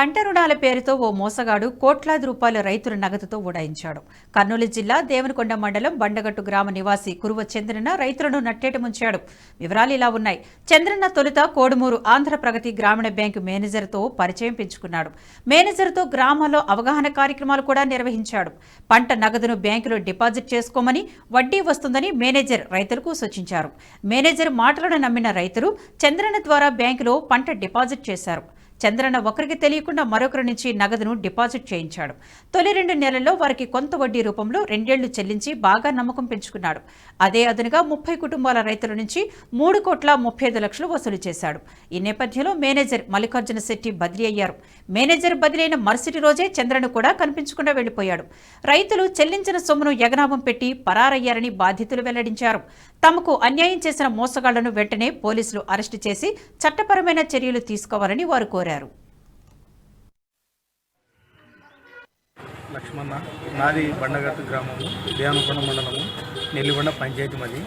పంట రుణాల పేరుతో ఓ మోసగాడు కోట్లాది రూపాయల రైతుల నగదుతో ఉడాయించాడు. కర్నూలు జిల్లా దేవనకొండ మండలం బండగట్టు గ్రామ నివాసి కురువ చంద్రన్న రైతులను నట్టేట ముంచాడు. వివరాలు ఇలా ఉన్నాయి. చంద్రన్న తొలుత కోడుమూరు ఆంధ్ర ప్రగతి గ్రామీణ బ్యాంకు మేనేజర్తో పరిచయం పెంచుకున్నాడు. మేనేజర్తో గ్రామంలో అవగాహన కార్యక్రమాలు కూడా నిర్వహించాడు. పంట నగదును బ్యాంకులో డిపాజిట్ చేసుకోమని, వడ్డీ వస్తుందని మేనేజర్ రైతులకు సూచించారు. మేనేజర్ మాటలను నమ్మిన రైతులు చంద్రన్న ద్వారా బ్యాంకులో పంట డిపాజిట్ చేశారు. చంద్రన్న ఒకరికి తెలియకుండా మరొకరి నుంచి నగదును డిపాజిట్ చేయించాడు. తొలి 2 నెలల్లో వారికి కొంత వడ్డీ రూపంలో 2 ఏళ్లు చెల్లించి బాగా నమ్మకం పెంచుకున్నాడు. అదే అదనుగా 30 కుటుంబాల రైతుల నుంచి 3,35,00,000 వసూలు చేశాడు. ఈ నేపథ్యంలో మేనేజర్ మల్లికార్జున శెట్టి బదిలీ అయ్యారు. మేనేజర్ బదిలైన మరుసటి రోజే చంద్రన్న కూడా కనిపించకుండా వెళ్లిపోయాడు. రైతులు చెల్లించిన సొమ్మును ఎగనామం పెట్టి పరారయ్యారని బాధితులు వెల్లడించారు. తమకు అన్యాయం చేసిన మోసగాళ్లను వెంటనే పోలీసులు అరెస్టు చేసి చట్టపరమైన చర్యలు తీసుకోవాలని వారు కోరారు. లక్ష్మణ, నాది బండగట్టు గ్రామము, దేవనకొండ మండలము, నెల్లిగొండ పంచాయతీ. మాది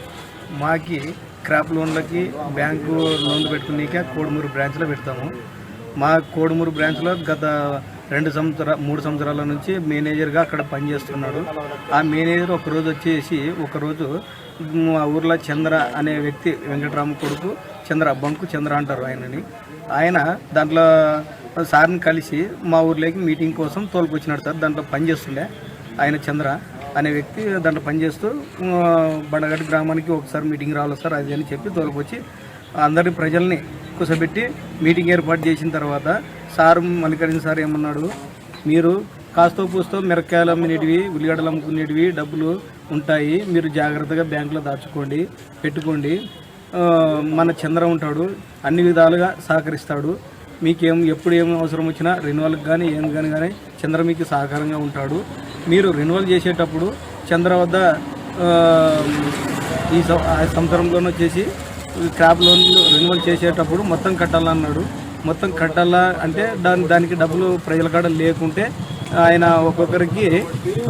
మాకి క్రాప్ లోన్లకి బ్యాంకు లోన్లు పెట్టుకునేక కోడుమూరు బ్రాంచ్లో పెడతాము. మా కోడుమూరు బ్రాంచ్లో గత 3 సంవత్సరాల నుంచి మేనేజర్గా అక్కడ పనిచేస్తున్నాడు. ఆ మేనేజర్ ఒకరోజు మా ఊర్లో చంద్ర అనే వ్యక్తి, వెంకటరామ కొడుకు బంకు చంద్ర అంటారు ఆయనని. ఆయన దాంట్లో సార్ని కలిసి మా ఊర్లోకి మీటింగ్ కోసం తోలుకొచ్చినాడు సార్. దాంట్లో పనిచేస్తుండే ఆయన చంద్ర అనే వ్యక్తి దాంట్లో పనిచేస్తూ బండగట్టు గ్రామానికి ఒకసారి మీటింగ్ రావాలి సార్ అది అని చెప్పి తోలుకొచ్చి అందరి ప్రజల్ని కూర్చోబెట్టి మీటింగ్ ఏర్పాటు చేసిన తర్వాత సార్ మల్లికార్జున సార్ ఏమన్నాడు, మీరు కాస్తో పూస్తో మిరకాయలు అమ్మినటివి, ఉల్లిగడ్డలు అమ్ముకునేటివి డబ్బులు ఉంటాయి, మీరు జాగ్రత్తగా బ్యాంకులో దాచుకోండి, పెట్టుకోండి. మన చంద్ర ఉంటాడు, అన్ని విధాలుగా సహకరిస్తాడు. మీకేం ఎప్పుడు ఏం అవసరం వచ్చినా రెన్యువల్కి కానీ ఏం కానీ చంద్ర మీకు సహకారంగా ఉంటాడు. మీరు రెన్యువల్ చేసేటప్పుడు చంద్ర వద్ద ఈ సంవత్సరంలోనే వచ్చేసి క్రాప్ లోన్లు రెన్యువల్ చేసేటప్పుడు మొత్తం కట్టాలన్నాడు. మొత్తం కట్టాలా అంటే దానికి డబ్బులు ప్రజల కాడ లేకుంటే ఆయన ఒక్కొక్కరికి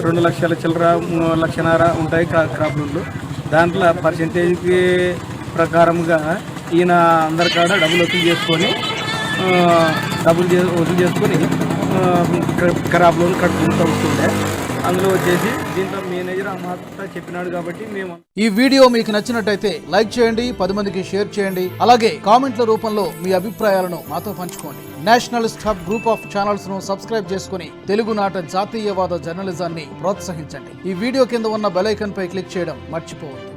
2 లక్షల చిల్లర 1.5 లక్షల ఉంటాయి క్రాప్ లోన్లు. దాంట్లో పర్సెంటేజ్కి ప్రకారంగా ఈయన అందరి కాడ డబ్బులు వసూలు చేసుకొని క్రాప్ లోన్ కట్టుకుంటూ వస్తుండే. అందులో వచ్చేసి దీంట్లో మేనేజర్ ఆ మాట చెప్పినాడు కాబట్టి మేము. ఈ వీడియో మీకు నచ్చినట్టయితే లైక్ చేయండి, 10 మందికి షేర్ చేయండి. అలాగే కామెంట్ల రూపంలో మీ అభిప్రాయాలను మాతో పంచుకోండి. Nationalist hub group of channels ను సబ్స్క్రైబ్ చేసుకుని తెలుగునాట జాతీయవాద జర్నలిజాన్ని ప్రోత్సహించండి. ఈ వీడియో కింద ఉన్న బెల్ ఐకాన్ పై క్లిక్ చేయడం మర్చిపోవద్దు.